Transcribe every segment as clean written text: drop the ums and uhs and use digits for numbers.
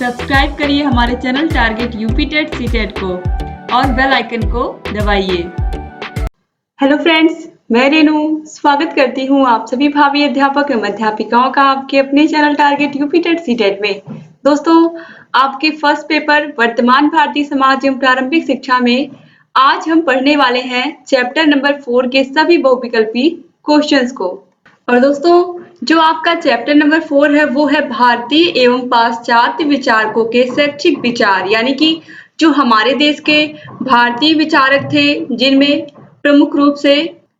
Subscribe करिए हमारे channel target UP TET CTET को और बेल आइकन को दबाइए। हेलो फ्रेंड्स, मैं रेनू स्वागत करती हूँ आप सभी भावी अध्यापक एवं अध्यापिकाओं का आपके अपने channel target UP TET CTET में। दोस्तों, आपके फर्स्ट पेपर वर्तमान भारतीय समाज एवं प्रारंभिक शिक्षा में आज हम पढ़ने वाले हैं चैप्टर नंबर 4 के सभी बहुविकल्पी क्वेश्चंस को। और दोस्तों, जो आपका चैप्टर नंबर 4 है वो है भारतीय एवं पाश्चात्य विचारकों के शैक्षिक विचार, यानी कि जो हमारे देश के भारतीय विचारक थे जिनमें प्रमुख रूप से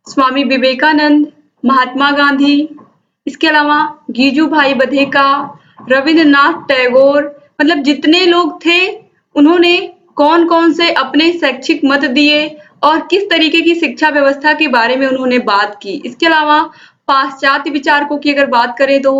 स्वामी विवेकानंद, महात्मा गांधी, इसके अलावा गीजू भाई बधेका, रविंद्रनाथ टैगोर, मतलब जितने लोग थे उन्होंने कौन कौन से अपने शैक्षिक मत दिए और किस तरीके की शिक्षा व्यवस्था के बारे में उन्होंने बात की। इसके अलावा पाश्चात्य विचारकों की अगर बात करें तो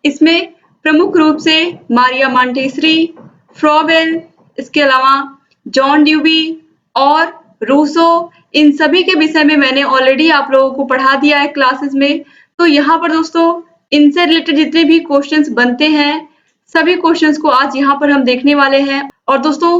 इसमें प्रमुख रूप से मारिया मॉन्टेसरी, फ्रॉबेल, इसके अलावा जॉन ड्यूबी और रूसो, इन सभी के विषय में मैंने ऑलरेडी आप लोगों को पढ़ा दिया है क्लासेस में। तो यहाँ पर दोस्तों इनसे रिलेटेड जितने भी क्वेश्चंस बनते हैं सभी क्वेश्चंस को आज यहाँ पर हम देखने वाले हैं। और दोस्तों,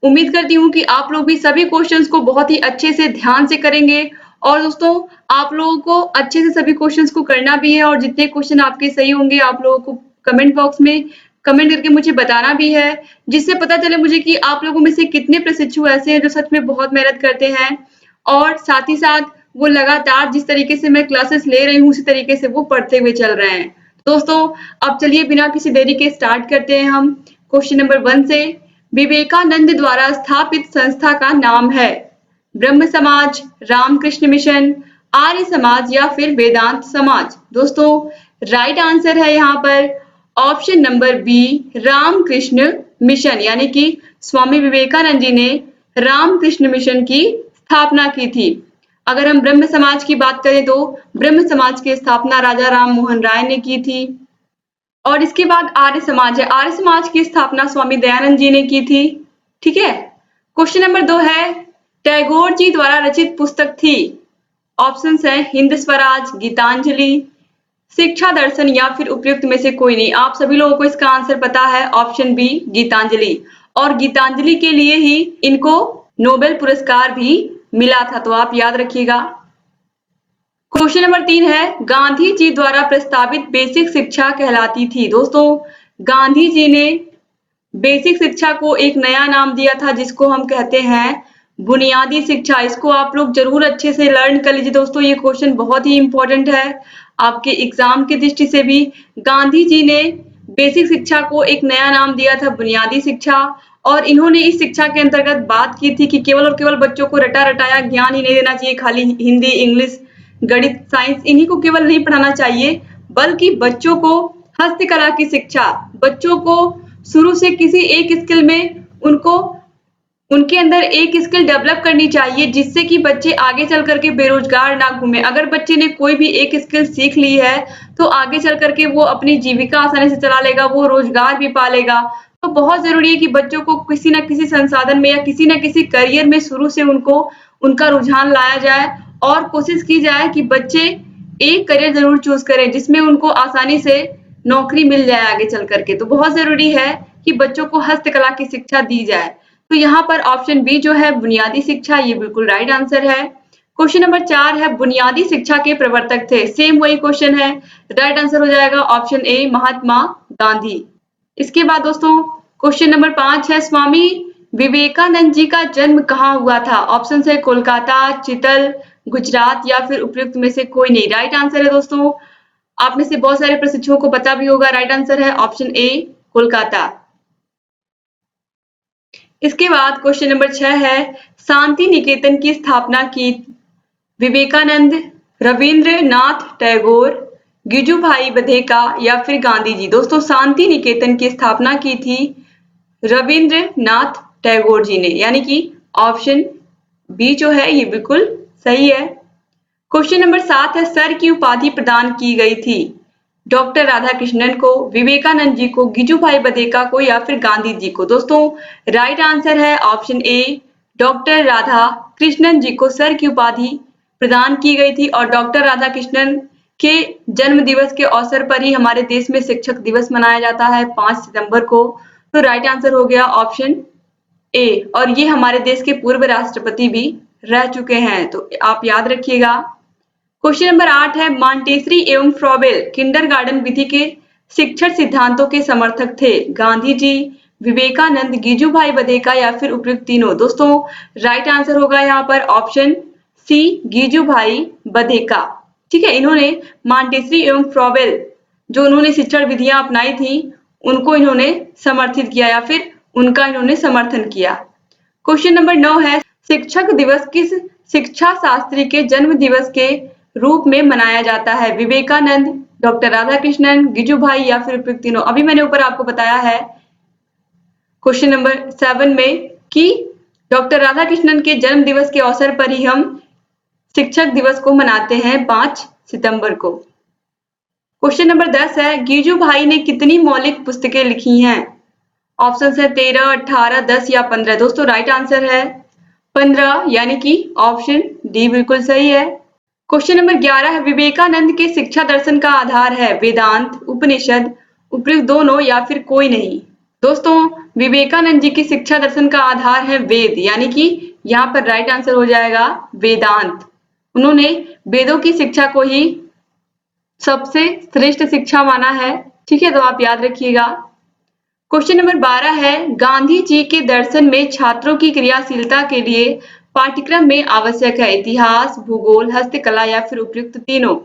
उम्मीद करती हूँ कि आप लोग भी सभी क्वेश्चंस को बहुत ही अच्छे से ध्यान से करेंगे। और दोस्तों, आप लोगों को अच्छे से सभी क्वेश्चंस को करना भी है और जितने क्वेश्चन आपके सही होंगे आप लोगों को कमेंट बॉक्स में कमेंट करके मुझे बताना भी है, जिससे पता चले मुझे कि आप लोगों में से कितने प्रशिक्षु ऐसे हैं जो सच में बहुत मेहनत करते हैं और साथ ही साथ वो लगातार जिस तरीके से मैं क्लासेस ले रही हूँ उसी तरीके से वो पढ़ते हुए चल रहे हैं। दोस्तों, अब चलिए बिना किसी देरी के स्टार्ट करते हैं हम क्वेश्चन नंबर 1 से। विवेकानंद द्वारा स्थापित संस्था का नाम है ब्रह्म समाज, रामकृष्ण मिशन, आर्य समाज या फिर वेदांत समाज। दोस्तों, राइट आंसर है यहाँ पर option number B, Ramakrishna mission, यानी कि स्वामी विवेकानंद जी ने रामकृष्ण मिशन की स्थापना की थी। अगर हम ब्रह्म समाज की बात करें तो ब्रह्म समाज की स्थापना राजा राम मोहन राय ने की थी। और इसके बाद आर्य समाज है, आर्य समाज की स्थापना स्वामी दयानंद जी ने की थी। ठीक है। क्वेश्चन नंबर 2 है, टैगोर जी द्वारा रचित पुस्तक थी। ऑप्शंस है हिंद स्वराज, गीतांजलि, शिक्षा दर्शन या फिर उपयुक्त में से कोई नहीं। आप सभी लोगों को इसका आंसर पता है, ऑप्शन बी गीतांजलि। और गीतांजलि के लिए ही इनको नोबेल पुरस्कार भी मिला था, तो आप याद रखिएगा। क्वेश्चन नंबर 3 है, गांधी जी द्वारा प्रस्तावित बेसिक शिक्षा कहलाती थी। दोस्तों, गांधी जी ने बेसिक शिक्षा को एक नया नाम दिया था जिसको हम कहते हैं बुनियादी शिक्षा। इसको आप लोग जरूर अच्छे से लर्न कर लीजिए दोस्तों, ये क्वेश्चन बहुत ही इंपॉर्टेंट है आपके एग्जाम की दृष्टि से भी। गांधी जी ने बेसिक शिक्षा को एक नया नाम दिया था बुनियादी शिक्षा, और इन्होंने इस शिक्षा के अंतर्गत बात की थी कि केवल और केवल बच्चों को रटा रटाया ज्ञान ही नहीं देना चाहिए, खाली हिंदी, इंग्लिश, गणित, साइंस इन्हीं को केवल नहीं पढ़ाना चाहिए, बल्कि बच्चों को हस्तकला की शिक्षा, बच्चों को शुरू से किसी एक स्किल में उनके अंदर एक स्किल डेवलप करनी चाहिए जिससे कि बच्चे आगे चल करके बेरोजगार ना घूमे। अगर बच्चे ने कोई भी एक स्किल सीख ली है तो आगे चल करके वो अपनी जीविका आसानी से चला लेगा, वो रोजगार भी पालेगा। तो बहुत जरूरी है कि बच्चों को किसी न किसी संसाधन में या किसी न किसी करियर में शुरू से उनका रुझान लाया जाए और कोशिश की जाए कि बच्चे एक करियर जरूर चूज करें जिसमें उनको आसानी से नौकरी मिल जाए आगे चल करके। तो बहुत जरूरी है कि बच्चों को हस्तकला की शिक्षा दी जाए। तो यहाँ पर ऑप्शन बी जो है बुनियादी शिक्षा, ये बिल्कुल राइट आंसर है। क्वेश्चन नंबर 4 है, बुनियादी शिक्षा के प्रवर्तक थे। सेम वही क्वेश्चन है, राइट आंसर हो जाएगा ऑप्शन ए महात्मा गांधी। इसके बाद दोस्तों क्वेश्चन नंबर 5 है, स्वामी विवेकानंद जी का जन्म कहाँ हुआ था। ऑप्शन है कोलकाता, चितल, गुजरात या फिर उपयुक्त में से कोई नहीं। राइट आंसर है दोस्तों, आप में से बहुत सारे प्रशिक्षुओं को पता भी होगा, राइट आंसर है ऑप्शन ए कोलकाता। इसके बाद क्वेश्चन नंबर 6 है, शांति निकेतन की स्थापना की विवेकानंद, रविंद्रनाथ टैगोर, गिजू भाई बधेका या फिर गांधी जी। दोस्तों, शांति निकेतन की स्थापना की थी रविंद्रनाथ टैगोर जी ने, यानी कि ऑप्शन बी जो है ये बिल्कुल सही है। क्वेश्चन नंबर 7 है, सर की उपाधि प्रदान की गई थी डॉक्टर राधाकृष्णन को, विवेकानंद जी को, गिजू भाई बधेका को या फिर गांधी जी को। दोस्तों, राइट आंसर है option A, doctor Radha Krishnan ji को सर की उपाधि प्रदान की गई थी। और डॉक्टर राधाकृष्णन के जन्म दिवस के अवसर पर ही हमारे देश में शिक्षक दिवस मनाया जाता है 5 सितंबर को। तो राइट आंसर हो गया ऑप्शन ए। और ये हमारे देश के पूर्व राष्ट्रपति भी रह चुके हैं, तो आप याद रखिएगा। क्वेश्चन नंबर 8 है, मॉन्टेसरी एवं फ्रॉबेल किंडरगार्टन विधि के शिक्षण सिद्धांतों के समर्थक थे। गांधी जी, विवेकानंद, गिजुभाई बधेका या फिर उपयुक्त तीनों। दोस्तों राइट आंसर होगा यहाँ पर ऑप्शन सी, गिजुभाई बधेका। ठीक है, इन्होंने मॉन्टेसरी एवं फ्रॉबेल जो उन्होंने शिक्षण विधियां अपनाई थी उनको इन्होंने समर्थित किया या फिर उनका इन्होंने समर्थन किया। क्वेश्चन नंबर 9 है, शिक्षक दिवस किस शिक्षा शास्त्री के जन्म दिवस के रूप में मनाया जाता है? विवेकानंद, डॉक्टर राधाकृष्णन, गिजुभाई या फिर उपयुक्त तीनों। अभी मैंने ऊपर आपको बताया है क्वेश्चन नंबर 7 में कि डॉक्टर राधाकृष्णन के जन्म दिवस के अवसर पर ही हम शिक्षक दिवस को मनाते हैं 5 सितंबर को। क्वेश्चन नंबर 10 है, गिजुभाई ने कितनी मौलिक पुस्तकें लिखी हैं? ऑप्शन है 13, 18, 10 या 15। दोस्तों राइट आंसर है 15, यानी कि ऑप्शन डी बिल्कुल सही है। क्वेश्चन नंबर 11 है, विवेकानंद के शिक्षा दर्शन का आधार है वेदांत, उपनिषद, उपयुक्त दोनों या फिर कोई नहीं। दोस्तों विवेकानंद जी की शिक्षा दर्शन का आधार है वेद, यानी कि यहाँ पर राइट आंसर हो जाएगा वेदांत। उन्होंने वेदों की शिक्षा को ही सबसे श्रेष्ठ शिक्षा माना है। ठीक है, तो आप याद रखिएगा। क्वेश्चन नंबर 12 है, गांधी जी के दर्शन में छात्रों की क्रियाशीलता के लिए पाठ्यक्रम में आवश्यक है इतिहास, भूगोल, हस्तकला या फिर उपयुक्त तीनों।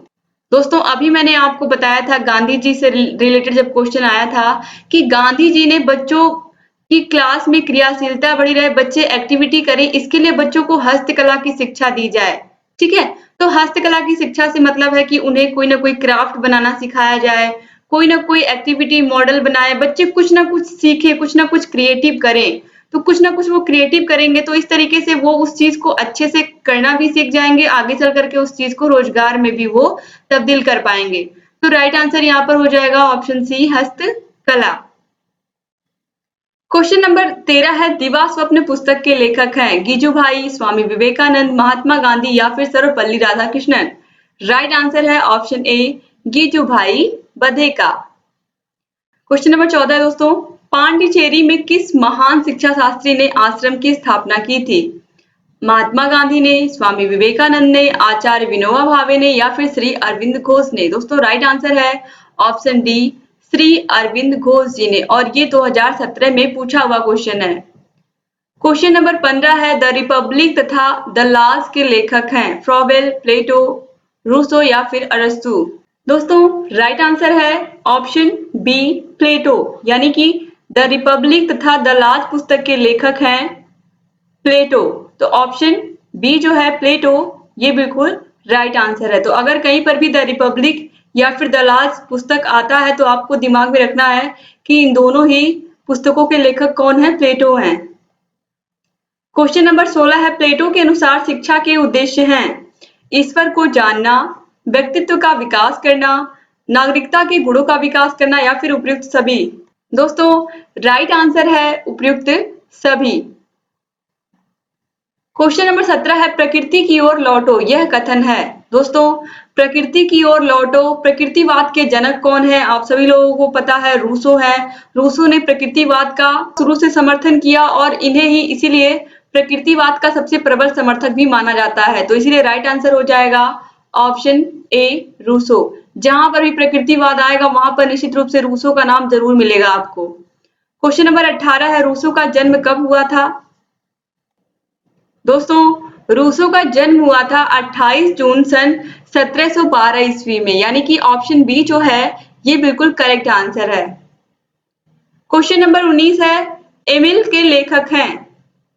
दोस्तों अभी मैंने आपको बताया था गांधी जी से रिलेटेड जब क्वेश्चन आया था कि गांधी जी ने बच्चों की क्लास में क्रियाशीलता बढ़ी रहे, बच्चे एक्टिविटी करें, इसके लिए बच्चों को हस्तकला की शिक्षा दी जाए। ठीक है, तो हस्तकला की शिक्षा से मतलब है कि उन्हें कोई ना कोई क्राफ्ट बनाना सिखाया जाए, कोई ना कोई एक्टिविटी मॉडल बनाए, बच्चे कुछ ना कुछ सीखे, कुछ ना कुछ क्रिएटिव करें। तो कुछ ना कुछ वो क्रिएटिव करेंगे तो इस तरीके से वो उस चीज को अच्छे से करना भी सीख जाएंगे, आगे चल करके उस चीज को रोजगार में भी वो तब्दील कर पाएंगे। तो राइट आंसर यहाँ पर हो जाएगा ऑप्शन सी, हस्तकला। क्वेश्चन नंबर 13 है, दिवा स्वप्न पुस्तक के लेखक हैं गिजुभाई, स्वामी विवेकानंद, महात्मा गांधी या फिर सर्वपल्ली राधाकृष्णन। राइट आंसर है ऑप्शन ए, गिजुभाई बधेका। क्वेश्चन नंबर 14 दोस्तों, पांडिचेरी में किस महान शिक्षा शास्त्री ने आश्रम की स्थापना की थी? महात्मा गांधी ने, स्वामी विवेकानंद ने, आचार्य विनोबा भावे ने या फिर श्री अरविंद घोष ने। दोस्तों राइट आंसर है ऑप्शन डी, श्री अरविंद घोष जी ने, और ये 2017 में पूछा हुआ क्वेश्चन है। क्वेश्चन नंबर 15 है, द रिपब्लिक तथा द लॉज के लेखक हैं फ्रॉबेल, प्लेटो, रूसो या फिर अरस्तु। दोस्तों राइट आंसर है ऑप्शन बी, प्लेटो, यानी कि द रिपब्लिक तथा द लॉज पुस्तक के लेखक हैं प्लेटो। तो ऑप्शन बी जो है प्लेटो, ये बिल्कुल राइट आंसर है। तो अगर कहीं पर भी द रिपब्लिक या फिर द लॉज पुस्तक आता है तो आपको दिमाग में रखना है कि इन दोनों ही पुस्तकों के लेखक कौन है, प्लेटो हैं। क्वेश्चन नंबर 16 है, प्लेटो के अनुसार शिक्षा के उद्देश्य हैं ईश्वर को जानना, व्यक्तित्व का विकास करना, नागरिकता के गुणों का विकास करना या फिर उपयुक्त सभी। दोस्तों राइट आंसर है उपयुक्त सभी। क्वेश्चन नंबर 17 है, प्रकृति की ओर लौटो यह कथन है। दोस्तों प्रकृति की ओर लौटो, प्रकृतिवाद के जनक कौन है? आप सभी लोगों को पता है रूसो है। रूसो ने प्रकृतिवाद का शुरू से समर्थन किया और इन्हें ही इसीलिए प्रकृतिवाद का सबसे प्रबल समर्थक भी माना जाता है। तो इसीलिए राइट आंसर हो जाएगा ऑप्शन ए, रूसो। जहां पर भी प्रकृतिवाद आएगा वहां पर निश्चित रूप से रूसो का नाम जरूर मिलेगा आपको। क्वेश्चन नंबर 18 है, रूसो का जन्म कब हुआ था? दोस्तों रूसो का जन्म हुआ था 28 जून सन 1712 ईस्वी में, यानी कि ऑप्शन बी जो है ये बिल्कुल करेक्ट आंसर है। क्वेश्चन नंबर 19 है, एमिल के लेखक हैं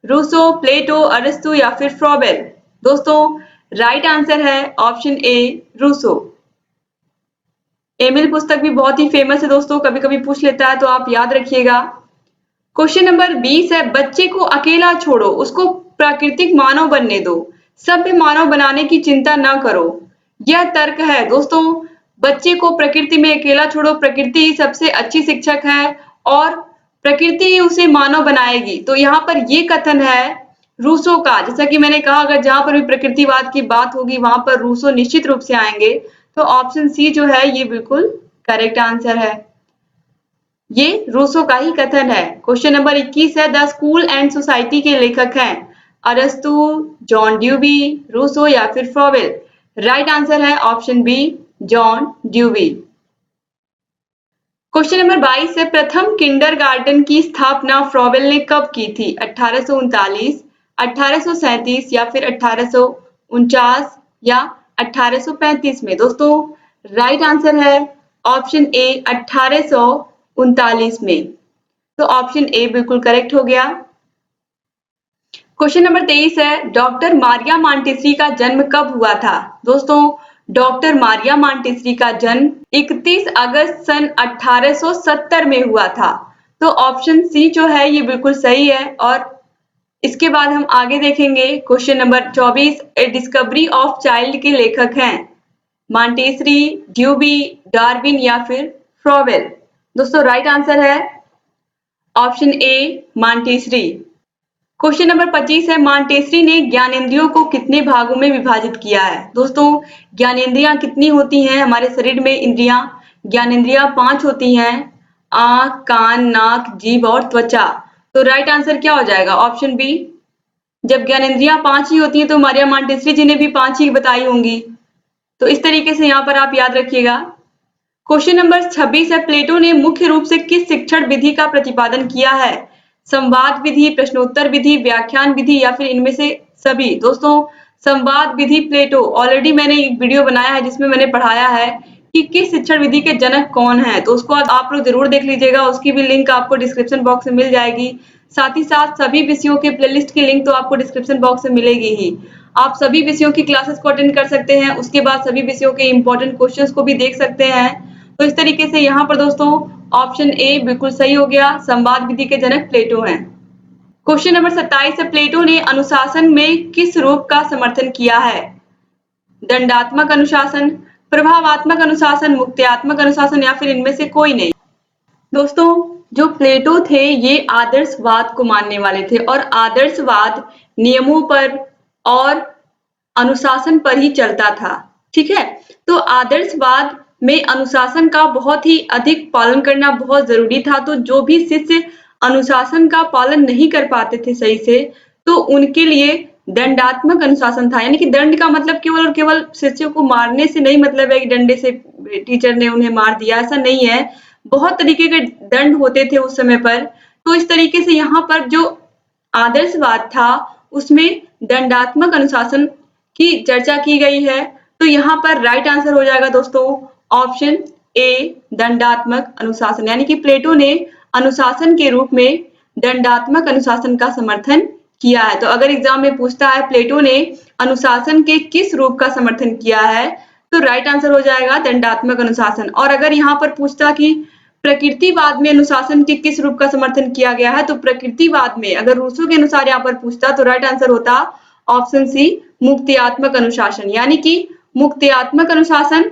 रूसो, प्लेटो, अरस्तु या फिर फ्रॉबेल। दोस्तों राइट आंसर है ऑप्शन ए, रूसो। एमिल पुस्तक भी बहुत ही फेमस है दोस्तों, कभी कभी पूछ लेता है तो आप याद रखिएगा। क्वेश्चन नंबर 20 है, बच्चे को अकेला छोड़ो, उसको प्राकृतिक मानव बनने दो, सभ्य मानव बनाने की चिंता न करो। यह तर्क है दोस्तों, बच्चे को प्रकृति में अकेला छोड़ो, प्रकृति ही सबसे अच्छी शिक्षक है और प्रकृति ही उसे मानव बनाएगी। तो यहाँ पर ये कथन है रूसो का। जैसा कि मैंने कहा अगर जहां पर भी प्रकृतिवाद की बात होगी वहां पर रूसो निश्चित रूप से आएंगे। तो ऑप्शन सी जो है ये बिल्कुल करेक्ट आंसर है। ये रूसो का ही कथन है। क्वेश्चन नंबर 21 है, द स्कूल एंड सोसाइटी के लेखक हैं अरस्तु, जॉन ड्यूबी, रूसो या फिर फ्रॉवेल। राइट आंसर है option B, John Dewey. Question number 22 है, प्रथम किंडरगार्टन की स्थापना फ्रॉवेल ने कब की थी? 1839, 1837 या फिर 1849 या 1835 में। दोस्तों राइट आंसर है ऑप्शन ए, 1839 में। तो ऑप्शन ए बिल्कुल करेक्ट हो गया। क्वेश्चन नंबर 23 है, डॉक्टर मारिया मांटेसरी का जन्म कब हुआ था? दोस्तों डॉक्टर मारिया मांटेसरी का जन्म 31 अगस्त सन 1870 में हुआ था। तो ऑप्शन सी जो है ये बिल्कुल सही है। और इसके बाद हम आगे देखेंगे। Question number 24, A discovery of child के लेखक हैं मांटेसरी, ड्यूबी, डार्विन या फिर फ्रॉवेल। दोस्तों राइट आंसर है ऑप्शन ए, मांटेसरी। क्वेश्चन नंबर 25 है, मांटेसरी ने ज्ञानेंद्रियों को कितने भागों में विभाजित किया है? दोस्तों ज्ञानेंद्रियां कितनी होती हैं हमारे शरीर में? इंद्रियां, ज्ञानेंद्रियां 5 होती हैं, आंख, कान, नाक, जीभ और त्वचा। तो राइट आंसर क्या हो जाएगा? Option B. जब ज्ञानेंद्रियां 5 ही होती हैं तो मारिया मांटेसरी जी ने भी 5 ही बताई होंगी। तो इस तरीके से यहाँ पर आप याद रखिएगा। क्वेश्चन नंबर 26 है, प्लेटो ने मुख्य रूप से किस शिक्षण विधि का प्रतिपादन किया है? संवाद विधि, प्रश्नोत्तर विधि, व्याख्यान विधि या फिर इनमें से सभी। दोस्तों संवाद विधि प्लेटो, ऑलरेडी मैंने एक वीडियो बनाया है जिसमें मैंने पढ़ाया है कि किस शिक्षण विधि के जनक कौन है। तो उसको आप लोग जरूर देख लीजिएगा, उसकी भी लिंक आपको डिस्क्रिप्शन बॉक्स में मिल जाएगी। साथ ही साथ सभी विषयों के प्लेलिस्ट की लिंक तो आपको डिस्क्रिप्शन बॉक्स में मिलेगी ही। आप सभी विषयों की क्लासेस को अटेंड कर सकते हैं, उसके बाद सभी विषयों के इंपॉर्टेंट क्वेश्चंस को भी देख सकते हैं। तो इस तरीके से यहाँ पर दोस्तों ऑप्शन ए बिल्कुल सही हो गया, संवाद विधि के जनक प्लेटो हैं। क्वेश्चन नंबर 27 है, प्लेटो ने अनुशासन में किस रूप का समर्थन किया है? दंडात्मक अनुशासन, प्रभावात्मक अनुशासन, मुक्त्यात्मक अनुशासन या फिर इनमें से कोई नहीं। दोस्तों जो प्लेटो थे ये आदर्शवाद को मानने वाले थे और आदर्शवाद नियमों पर और अनुशासन पर ही चलता था। ठीक है, तो आदर्शवाद में अनुशासन का बहुत ही अधिक पालन करना बहुत जरूरी था। तो जो भी शिष्य अनुशासन का पालन नहीं कर पाते थे सही से, तो उनके लिए दंडात्मक अनुशासन था। यानी कि दंड का मतलब केवल और केवल शिष्यों को मारने से नहीं मतलब है कि डंडे से टीचर ने उन्हें मार दिया, ऐसा नहीं है। बहुत तरीके के दंड होते थे उस समय पर। तो इस तरीके से यहाँ पर जो आदर्शवाद था उसमें दंडात्मक अनुशासन की चर्चा की गई है। तो यहाँ पर राइट आंसर हो जाएगा दोस्तों ऑप्शन ए, दंडात्मक अनुशासन। यानी कि प्लेटो ने अनुशासन के रूप में दंडात्मक अनुशासन का समर्थन किया है। तो अगर एग्जाम में पूछता है प्लेटो ने अनुशासन के किस रूप का समर्थन किया है, तो राइट आंसर हो जाएगा दंडात्मक अनुशासन। और अगर यहाँ पर पूछता कि प्रकृतिवाद में अनुशासन के किस रूप का समर्थन किया गया है, तो प्रकृतिवाद में अगर रूसो के अनुसार यहाँ पर पूछता तो राइट आंसर होता ऑप्शन सी, मुक्त्यात्मक अनुशासन। यानी कि मुक्त्यात्मक अनुशासन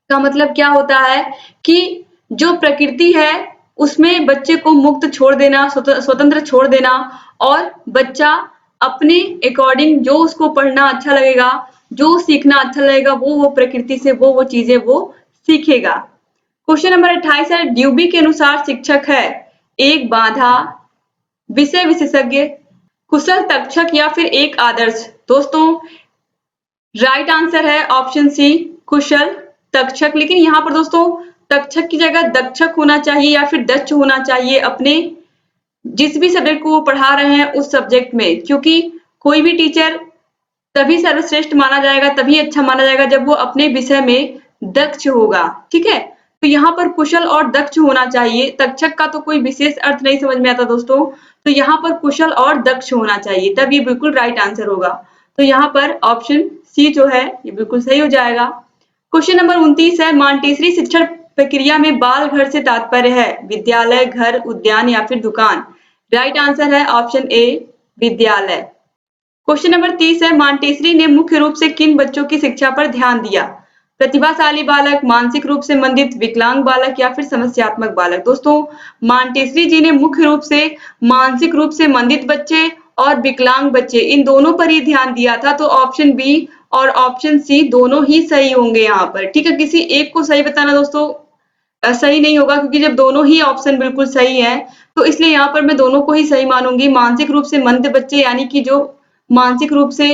का मतलब क्या होता है कि जो प्रकृति है उसमें बच्चे को मुक्त छोड़ देना, स्वतंत्र छोड़ देना और बच्चा अपने अकॉर्डिंग जो उसको पढ़ना अच्छा लगेगा, जो सीखना अच्छा लगेगा, वो प्रकृति से वो चीजें वो सीखेगा। क्वेश्चन नंबर 28 है, ड्यूबी के अनुसार शिक्षक है एक बाधा, विषय विशेषज्ञ, कुशल तक्षक या फिर एक आदर्श। दोस्तों राइट आंसर है ऑप्शन सी, कुशल तक्षक। लेकिन यहाँ पर दोस्तों तक्षक की जगह दक्षक होना चाहिए या फिर दक्ष होना चाहिए अपने जिस भी सब्जेक्ट को वो पढ़ा रहे हैं उस सब्जेक्ट में। क्योंकि कोई भी टीचर तभी सर्वश्रेष्ठ माना जाएगा, तभी अच्छा माना जाएगा जब वो अपने विषय में दक्ष होगा। ठीक है, तो यहाँ पर कुशल और दक्ष होना चाहिए। तक्षक का तो कोई विशेष अर्थ नहीं समझ में आता दोस्तों, तो यहाँ पर कुशल और दक्ष होना चाहिए, तब ये बिल्कुल राइट आंसर होगा। तो यहाँ पर ऑप्शन सी जो है ये बिल्कुल सही हो जाएगा। क्वेश्चन नंबर 29 है, मांटेसरी शिक्षण प्रक्रिया में बाल घर से तात्पर्य है विद्यालय, घर, उद्यान या फिर दुकान। राइट आंसर है ऑप्शन ए, विद्यालय। क्वेश्चन नंबर 30 है, मांटेसरी ने मुख्य रूप से किन बच्चों की शिक्षा पर ध्यान दिया? प्रतिभाशाली बालक, मानसिक रूप से मंदित, विकलांग बालक या फिर समस्यात्मक बालक। दोस्तों मांटेसरी जी ने मुख्य रूप से मानसिक रूप से मंदित बच्चे और विकलांग बच्चे इन दोनों पर ही ध्यान दिया था। तो ऑप्शन बी और ऑप्शन सी दोनों ही सही होंगे यहाँ पर। ठीक है, किसी एक को सही बताना दोस्तों सही नहीं होगा, क्योंकि जब दोनों ही ऑप्शन बिल्कुल सही हैं, तो इसलिए यहाँ पर मैं दोनों को ही सही मानूंगी। मानसिक रूप से मंद बच्चे यानी कि जो मानसिक रूप से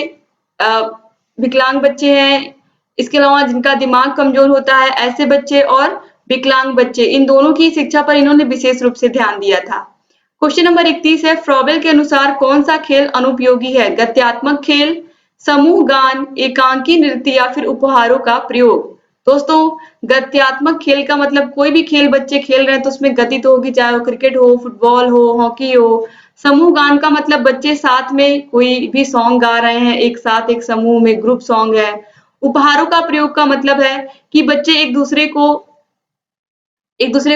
अ, विकलांग बच्चे हैं, इसके अलावा जिनका दिमाग कमजोर होता है, ऐसे बच्चे और विकलांग बच्चे, इन दोनों की शिक्षा पर इन्होंने विशेष रूप से ध्यान दिया था। क्वेश्चन नंबर 31 है, फ्रॉबेल के अनुसार कौन सा खेल अनुपयोगी है? गत्यात्मक खेल, समूह गान, एकांकी नृत्य या फिर उपहारों का प्रयोग। दोस्तों, गत्यात्मक खेल का मतलब कोई भी खेल बच्चे खेल रहे हैं तो उसमें गति तो होगी, चाहे वो क्रिकेट हो, फुटबॉल हो, हॉकी हो। समूह गान का मतलब बच्चे साथ में कोई भी सॉन्ग गा रहे हैं, एक साथ एक समूह में ग्रुप सॉन्ग है। उपहारों का प्रयोग का मतलब है कि बच्चे एक दूसरे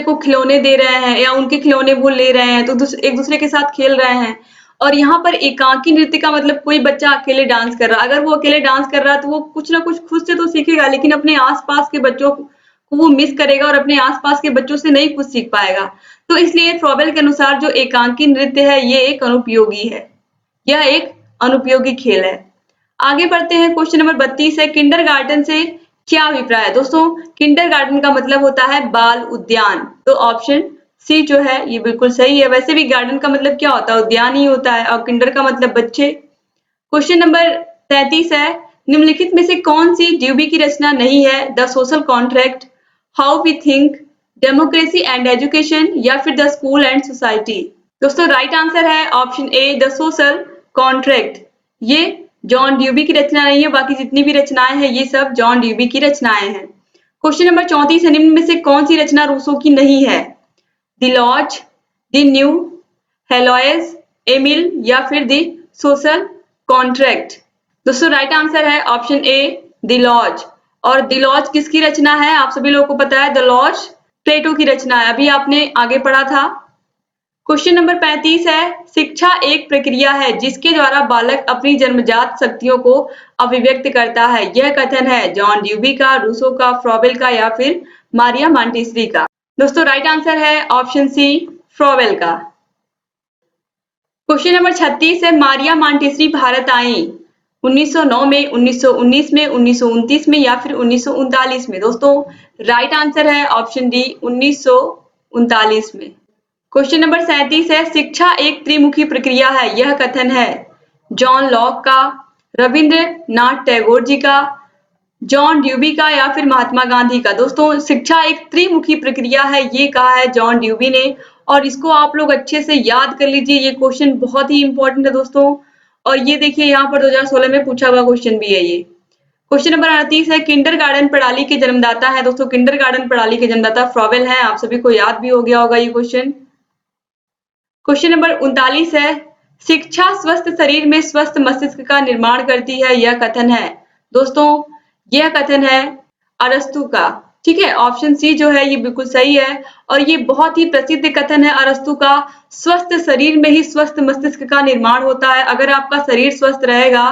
को खिलौने दे रहे हैं या उनके खिलौने वो ले रहे हैं, तो एक दूसरे के साथ खेल रहे हैं। और यहाँ पर एकांकी नृत्य का मतलब कोई बच्चा अकेले डांस कर रहा है। अगर वो अकेले डांस कर रहा है तो वो कुछ ना कुछ खुद से तो सीखेगा, लेकिन अपने आसपास के बच्चों को वो मिस करेगा और अपने आसपास के बच्चों से नहीं कुछ सीख पाएगा। तो इसलिए फ्रॉबेल के अनुसार जो एकांकी नृत्य है ये एक अनुपयोगी है, यह एक अनुपयोगी खेल है। आगे बढ़ते हैं, क्वेश्चन नंबर 32 है, किंडरगार्टन से क्या अभिप्राय है? दोस्तों, किंडरगार्टन का मतलब होता है बाल उद्यान, तो ऑप्शन सी जो है ये बिल्कुल सही है। वैसे भी गार्डन का मतलब क्या होता है? उद्यान ही होता है, और किंडर का मतलब बच्चे। क्वेश्चन नंबर 33 है, निम्नलिखित में से कौन सी ड्यूबी की रचना नहीं है? The social contract, how we think, democracy and education या फिर द स्कूल एंड सोसाइटी। दोस्तों, राइट आंसर है option A, the social contract. ये जॉन ड्यूबी की रचना नहीं है, बाकी जितनी भी रचनाएं हैं ये सब जॉन ड्यूबी की रचनाएं हैं। क्वेश्चन नंबर 34 है, निम्न में से कौन सी रचना रूसो की नहीं है? The laws, the new Heloise, Emile या फिर द सोशल कॉन्ट्रैक्ट। दोस्तों, राइट आंसर है ऑप्शन ए, द लॉज। और द लॉज किसकी रचना है? आप सभी लोगों को पता है, द लॉज प्लेटो की रचना है, अभी आपने आगे पढ़ा था। क्वेश्चन नंबर 35 है, शिक्षा एक प्रक्रिया है जिसके द्वारा बालक अपनी जन्मजात शक्तियों को अभिव्यक्त करता है। यह कथन है जॉन ड्यूबी का, रूसो का, फ्रॉबेल का या फिर मारिया मॉन्टेसरी का। दोस्तों, राइट आंसर है ऑप्शन सी, फ्रॉबेल का। क्वेश्चन नंबर 36 है, मारिया मॉन्टेसरी भारत आई 1909 में, 1919 में, 1929 में या फिर 1939 में। दोस्तों, राइट आंसर है ऑप्शन डी, 1939 में। क्वेश्चन नंबर 37 है, शिक्षा एक त्रिमुखी प्रक्रिया है, यह कथन है जॉन लॉक का, रविंद्रनाथ टैगोर जी का, जॉन ड्यूबी का या फिर महात्मा गांधी का। दोस्तों, शिक्षा एक त्रिमुखी प्रक्रिया है, ये कहा है जॉन ड्यूबी ने, और इसको आप लोग अच्छे से याद कर लीजिए। ये क्वेश्चन बहुत ही इंपॉर्टेंट है दोस्तों, और ये देखिए यहाँ पर 2016 में पूछा हुआ क्वेश्चन भी है ये। क्वेश्चन नंबर 38 है, किंडरगार्टन प्रणाली के जन्मदाता है। दोस्तों, किंडरगार्टन प्रणाली के जन्मदाता फ्रॉबेल है, आप सभी को याद भी हो गया होगा ये क्वेश्चन। क्वेश्चन नंबर 39 है, शिक्षा स्वस्थ शरीर में स्वस्थ मस्तिष्क का निर्माण करती है, यह कथन है। दोस्तों, यह कथन है अरस्तु का। ठीक है, ऑप्शन सी जो है ये बिल्कुल सही है, और ये बहुत ही प्रसिद्ध कथन है अरस्तु का, स्वस्थ शरीर में ही स्वस्थ मस्तिष्क का निर्माण होता है। अगर आपका शरीर स्वस्थ रहेगा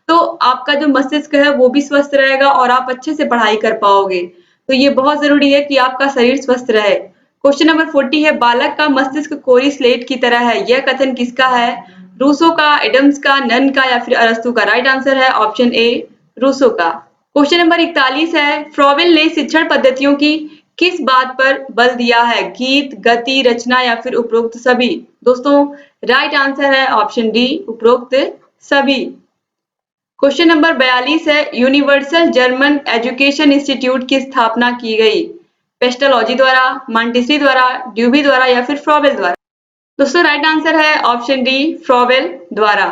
तो आपका जो मस्तिष्क है वो भी स्वस्थ रहेगा और आप अच्छे से पढ़ाई कर पाओगे। तो ये बहुत जरूरी है कि आपका शरीर स्वस्थ रहे। क्वेश्चन नंबर 40 है, बालक का मस्तिष्क कोरी स्लेट की तरह है, यह कथन किसका है? रूसो का, एडम्स का, नन का या फिर अरस्तु का। राइट आंसर है ऑप्शन ए, रूसो का। क्वेश्चन नंबर 41 है, फ्रॉबेल ने शिक्षण पद्धतियों की किस बात पर बल दिया है? गीत, गति, रचना या फिर उपरोक्त सभी। दोस्तों, राइट आंसर है ऑप्शन डी, उपरोक्त सभी। क्वेश्चन नंबर 42 है, यूनिवर्सल जर्मन एजुकेशन इंस्टीट्यूट की स्थापना की गई? पेस्टलॉजी द्वारा, मॉन्टेसरी द्वारा, ड्यूबी द्वारा या फिर फ्रॉबेल द्वारा। दोस्तों, राइट आंसर है ऑप्शन डी, फ्रॉबेल द्वारा।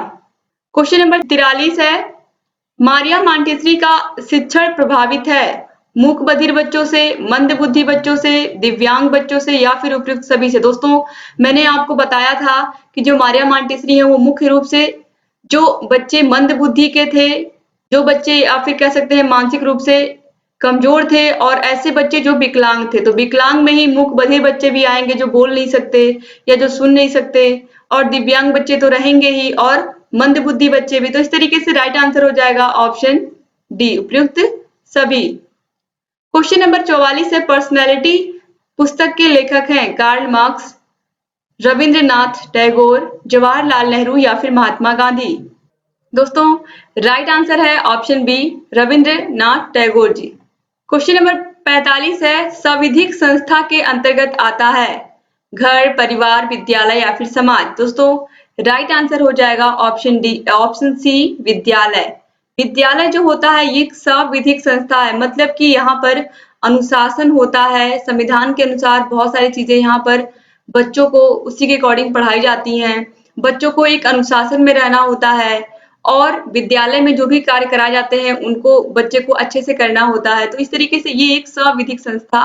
क्वेश्चन नंबर 43 है, मारिया मॉन्टेसरी का शिक्षण प्रभावित है मूक बधिर बच्चों से, मंद बुद्धि बच्चों से, दिव्यांग बच्चों से या फिर उपयुक्त सभी से। दोस्तों, मैंने आपको बताया था कि जो मारिया मॉन्टेसरी है वो मुख्य रूप से जो बच्चे मंद बुद्धि के थे, जो बच्चे या फिर कह सकते हैं मानसिक रूप से कमजोर थे, और ऐसे बच्चे जो विकलांग थे। तो विकलांग में ही मूक बधिर बच्चे भी आएंगे जो बोल नहीं सकते या जो सुन नहीं सकते, और दिव्यांग बच्चे तो रहेंगे ही, और मंद बुद्धि बच्चे भी। तो इस तरीके से राइट आंसर हो जाएगा ऑप्शन डी, उपयुक्त सभी। क्वेश्चन नंबर 44 है, पर्सनैलिटी पुस्तक के लेखक हैं कार्ल मार्क्स, रविंद्रनाथ टैगोर, जवाहरलाल नेहरू या फिर महात्मा गांधी। दोस्तों, राइट आंसर है option B, Rabindranath Tagore ji. Question number 45 है, संविधिक संस्था के अंतर्गत आता है घर, परिवार, विद्यालय या फिर समाज। दोस्तों राइट आंसर हो जाएगा ऑप्शन सी विद्यालय। विद्यालय जो होता है ये एक संविधिक संस्था है, मतलब कि यहाँ पर अनुशासन होता है, संविधान के अनुसार बहुत सारी चीजें यहाँ पर बच्चों को उसी के अकॉर्डिंग पढ़ाई जाती हैं। बच्चों को एक अनुशासन में रहना होता है और विद्यालय में जो भी कार्य कराए जाते हैं उनको बच्चे को अच्छे से करना होता है। तो इस तरीके से ये एक संविधिक संस्था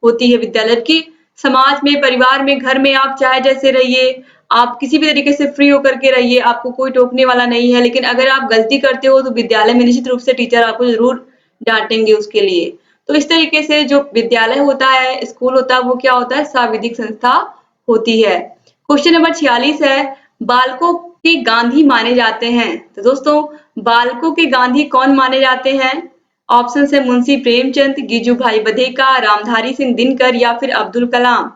होती है विद्यालय की। समाज में, परिवार में, घर में आप चाहे जैसे रहिए, आप किसी भी तरीके से फ्री होकर के रहिए, आपको कोई टोकने वाला नहीं है। लेकिन अगर आप गलती करते हो तो विद्यालय में निश्चित रूप से टीचर आपको जरूर डांटेंगे उसके लिए। तो इस तरीके से जो विद्यालय होता है, स्कूल होता है, वो क्या होता है? संविधिक संस्था होती है। क्वेश्चन नंबर 46 है, बालकों के गांधी माने जाते हैं। तो दोस्तों बालकों के गांधी कौन माने जाते हैं? ऑप्शन है मुंशी प्रेमचंद, गिजू भाई बधेका, रामधारी सिंह दिनकर या फिर अब्दुल कलाम।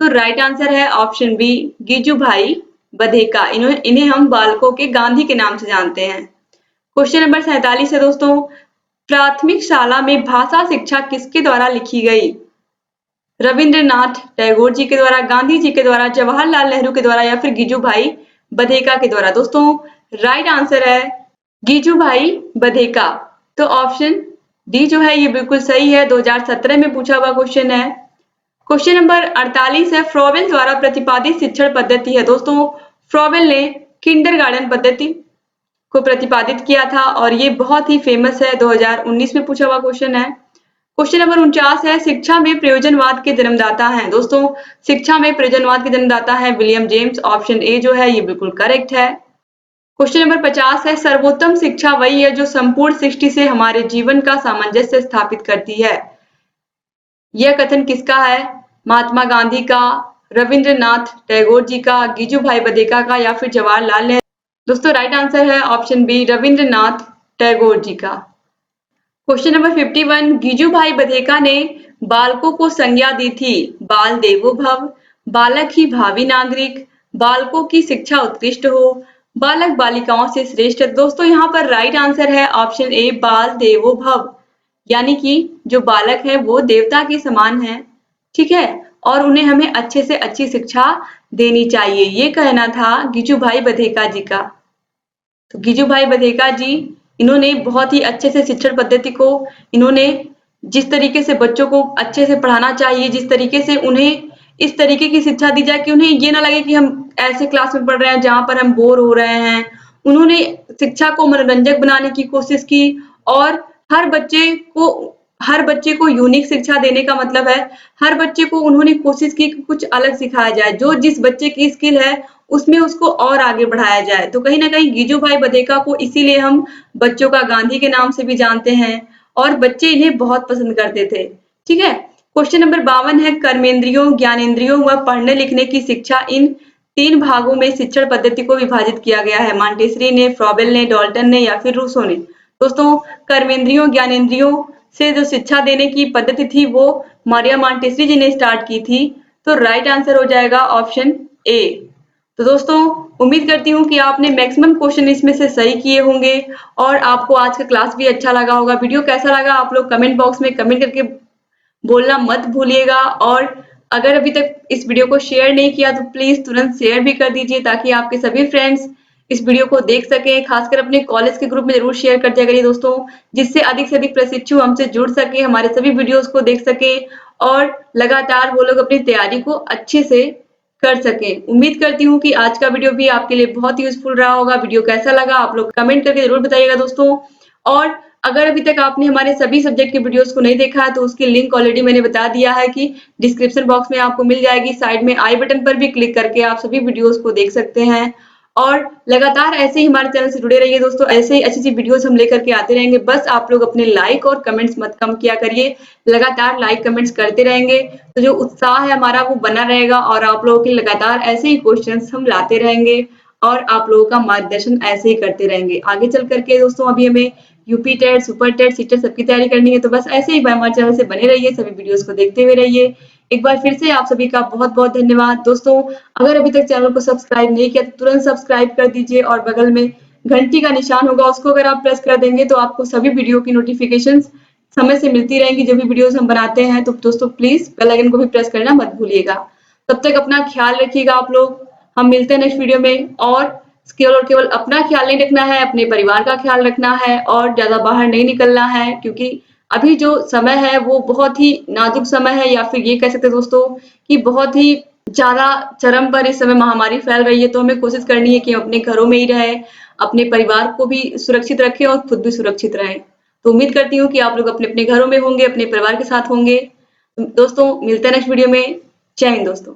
तो राइट आंसर है ऑप्शन बी गिजू भाई बधेका। इन्हें हम बालकों के गांधी के नाम से जानते हैं। क्वेश्चन नंबर 47 है दोस्तों, प्राथमिक शाला में भाषा शिक्षा किसके द्वारा लिखी गई? रविंद्रनाथ टैगोर जी के द्वारा, गांधी जी के द्वारा, जवाहरलाल नेहरू के द्वारा या फिर गिजू भाई बधेका के द्वारा। दोस्तों राइट आंसर है गिजू भाई बधेका। तो ऑप्शन डी जो है ये बिल्कुल सही है, 2017 में पूछा हुआ क्वेश्चन है। क्वेश्चन नंबर 48 है, फ्रोबेल द्वारा प्रतिपादित शिक्षण पद्धति है। दोस्तों फ्रोबेल ने किंडरगार्टन पद्धति को प्रतिपादित किया था और ये बहुत ही फेमस है, 2019 में पूछा हुआ क्वेश्चन है। क्वेश्चन नंबर 49 है, शिक्षा में प्रयोजनवाद के जन्मदाता हैं। दोस्तों शिक्षा में प्रयोजनवाद के जन्मदाता है विलियम जेम्स। ऑप्शन ए जो है ये बिल्कुल करेक्ट है। क्वेश्चन नंबर 50 है, सर्वोत्तम शिक्षा वही है जो संपूर्ण सृष्टि से हमारे जीवन का सामंजस्य स्थापित करती है। यह कथन किसका है? महात्मा गांधी का, रविंद्रनाथ टैगोर जी का, गिजू भाई बधेका का या फिर जवाहरलाल नेहरू। दोस्तों राइट आंसर है ऑप्शन बी रविंद्रनाथ टैगोर जी का। क्वेश्चन नंबर 51, गिजू भाई बधेका ने बालकों को संज्ञा दी थी बाल देवो भव, बालक ही भावी नागरिक, बालकों की शिक्षा उत्कृष्ट हो, बालक बालिकाओं से श्रेष्ठ। दोस्तों यहाँ पर राइट आंसर है ऑप्शन ए बाल देवो भव, यानी कि जो बालक है वो देवता के समान है, ठीक है, और उन्हें हमें अच्छे से अच्छी शिक्षा देनी चाहिए, ये कहना था गिजू भाई बधेका जी का। तो गिजू भाई बधेका जी इन्होंने बहुत ही अच्छे से शिक्षण पद्धति को, इन्होंने जिस तरीके से बच्चों को अच्छे से पढ़ाना चाहिए, जिस तरीके से उन्हें इस तरीके की शिक्षा दी जाए कि उन्हें ये ना लगे कि हम ऐसे क्लास में पढ़ रहे हैं जहां पर हम बोर हो रहे हैं। उन्होंने शिक्षा को मनोरंजक बनाने की कोशिश की और हर बच्चे को यूनिक शिक्षा देने का मतलब है हर बच्चे को उन्होंने कोशिश की कि कुछ अलग सिखाया जाए, जो जिस बच्चे की स्किल है उसमें उसको और आगे बढ़ाया जाए। तो कहीं ना कहीं गिजू भाई बधेका को इसीलिए हम बच्चों का गांधी के नाम से भी जानते हैं और बच्चे इन्हें बहुत पसंद करते थे, ठीक है। क्वेश्चन नंबर 52 है, कर्मेंद्रियों, ज्ञानेंद्रियों व पढ़ने लिखने की शिक्षा इन 3 भागों में शिक्षण पद्धति को विभाजित किया गया है। मॉन्टेसरी ने, फ्रोबेल ने, डाल्टन ने या फिर रूसो ने। दोस्तों कर्मेंद्रियों, ज्ञानेंद्रियों से जो शिक्षा देने की पद्धति थी वो मारिया मॉन्टेसरी जी ने स्टार्ट की थी। तो राइट आंसर हो जाएगा ऑप्शन ए। तो दोस्तों उम्मीद करती हूँ कि आपने मैक्सिमम क्वेश्चन इसमें से सही किए होंगे और आपको आज का क्लास भी अच्छा लगा होगा। वीडियो कैसा लगा आप लोग कमेंट बॉक्स में कमेंट करके बोलना मत भूलिएगा और अगर अभी तक इस वीडियो को शेयर नहीं किया तो प्लीज तुरंत शेयर भी कर दीजिए ताकि आपके सभी फ्रेंड्स इस वीडियो को देख सकें। खासकर अपने कॉलेज के ग्रुप में जरूर शेयर कर दिया करिए दोस्तों, जिससे अधिक से अधिक प्रशिक्षु हमसे जुड़ सके, हमारे सभी वीडियोस को देख सके और लगातार वो लोग अपनी तैयारी को अच्छे से कर सके। उम्मीद करती हूँ कि आज का वीडियो भी आपके लिए बहुत यूजफुल रहा होगा। वीडियो कैसा लगा आप लोग कमेंट करके जरूर बताइएगा दोस्तों। और अगर अभी तक आपने हमारे सभी सब्जेक्ट के वीडियोस को नहीं देखा है तो उसकी लिंक ऑलरेडी मैंने बता दिया है कि डिस्क्रिप्शन बॉक्स में आपको मिल जाएगी। साइड में आई बटन पर भी क्लिक करके आप सभी वीडियोस को देख सकते हैं और लगातार ऐसे ही हमारे चैनल से जुड़े रहिए दोस्तों। ऐसे ही अच्छी अच्छी वीडियोस हम लेकर के आते रहेंगे। बस आप लोग अपने लाइक और कमेंट्स मत कम किया करिए, लगातार लाइक कमेंट्स करते रहेंगे तो जो उत्साह है हमारा वो बना रहेगा और आप लोगों के लगातार ऐसे ही क्वेश्चंस हम लाते रहेंगे और आप लोगों का मार्गदर्शन ऐसे ही करते रहेंगे। आगे चल करके दोस्तों अभी हमें UP TET, super TET, CTET सबकी तैयारी करनी है, तो बस ऐसे ही हमारे चैनल से बने रहिए, सभी वीडियोस को देखते हुए रहिए। एक बार फिर से आप सभी का बहुत बहुत धन्यवाद दोस्तों। अगर अभी तक चैनल को सब्सक्राइब नहीं किया तो तुरंत सब्सक्राइब कर दीजिए और बगल में घंटी का निशान होगा उसको अगर आप प्रेस कर देंगे तो आपको सभी वीडियो की नोटिफिकेशंस समय से मिलती रहेंगी जो भी वीडियोस हम बनाते हैं। तो दोस्तों प्लीज बेल आइकन को भी प्रेस करना मत भूलिएगा। तब तक अपना ख्याल रखिएगा आप लोग। हम मिलते हैं नेक्स्ट वीडियो में। और केवल और केवल अपना ख्याल नहीं रखना है, अपने परिवार का ख्याल रखना है और ज्यादा बाहर नहीं निकलना है, क्योंकि अभी जो समय है वो बहुत ही नाजुक समय है, या फिर ये कह सकते हैं दोस्तों कि बहुत ही ज्यादा चरम पर इस समय महामारी फैल रही है। तो हमें कोशिश करनी है कि हम अपने घरों में ही रहें, अपने परिवार को भी सुरक्षित रखें और खुद भी सुरक्षित रहें। तो उम्मीद करती हूँ कि आप लोग अपने अपने घरों में होंगे, अपने परिवार के साथ होंगे। दोस्तों मिलते हैं नेक्स्ट वीडियो में। जय हिंद दोस्तों।